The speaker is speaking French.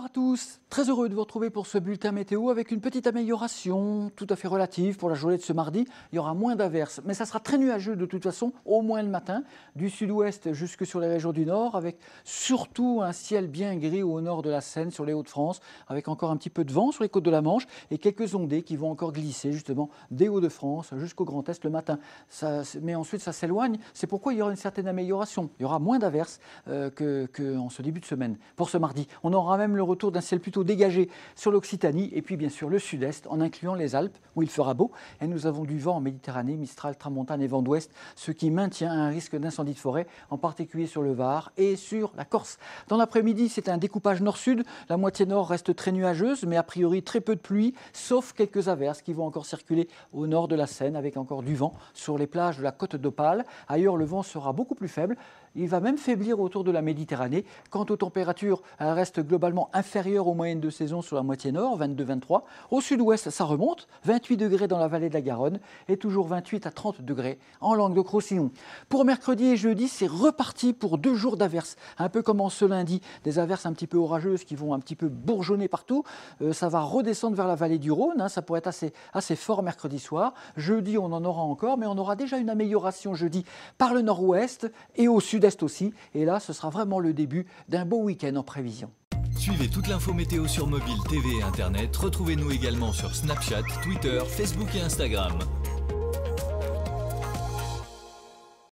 Bonjour à tous, très heureux de vous retrouver pour ce bulletin météo avec une petite amélioration tout à fait relative pour la journée de ce mardi. Il y aura moins d'averses, mais ça sera très nuageux de toute façon, au moins le matin, du sud-ouest jusque sur les régions du nord, avec surtout un ciel bien gris au nord de la Seine, sur les Hauts-de-France, avec encore un petit peu de vent sur les côtes de la Manche et quelques ondées qui vont encore glisser justement des Hauts-de-France jusqu'au Grand Est le matin. Mais ensuite ça s'éloigne, c'est pourquoi il y aura une certaine amélioration. Il y aura moins d'averses qu'en ce début de semaine. Pour ce mardi, on aura même le retour d'un ciel plutôt dégagé sur l'Occitanie et puis bien sûr le sud-est en incluant les Alpes où il fera beau. Et nous avons du vent en Méditerranée, Mistral, Tramontane et vent d'ouest, ce qui maintient un risque d'incendie de forêt, en particulier sur le Var et sur la Corse. Dans l'après-midi, c'est un découpage nord-sud. La moitié nord reste très nuageuse, mais a priori très peu de pluie, sauf quelques averses qui vont encore circuler au nord de la Seine avec encore du vent sur les plages de la côte d'Opale. Ailleurs, le vent sera beaucoup plus faible. Il va même faiblir autour de la Méditerranée. Quant aux températures, elles restent globalement inférieures aux moyennes de saison sur la moitié nord, 22-23. Au sud-ouest, ça remonte, 28 degrés dans la vallée de la Garonne et toujours 28 à 30 degrés en Languedoc-Roussillon. Pour mercredi et jeudi, c'est reparti pour 2 jours d'averses. Un peu comme en ce lundi, des averses un petit peu orageuses qui vont un petit peu bourgeonner partout. Ça va redescendre vers la vallée du Rhône, ça pourrait être assez fort mercredi soir. Jeudi, on en aura encore, mais on aura déjà une amélioration jeudi par le nord-ouest et au sud-est aussi. Et là, ce sera vraiment le début d'un beau week-end en prévision. Suivez toute l'info météo sur mobile, TV et Internet. Retrouvez-nous également sur Snapchat, Twitter, Facebook et Instagram.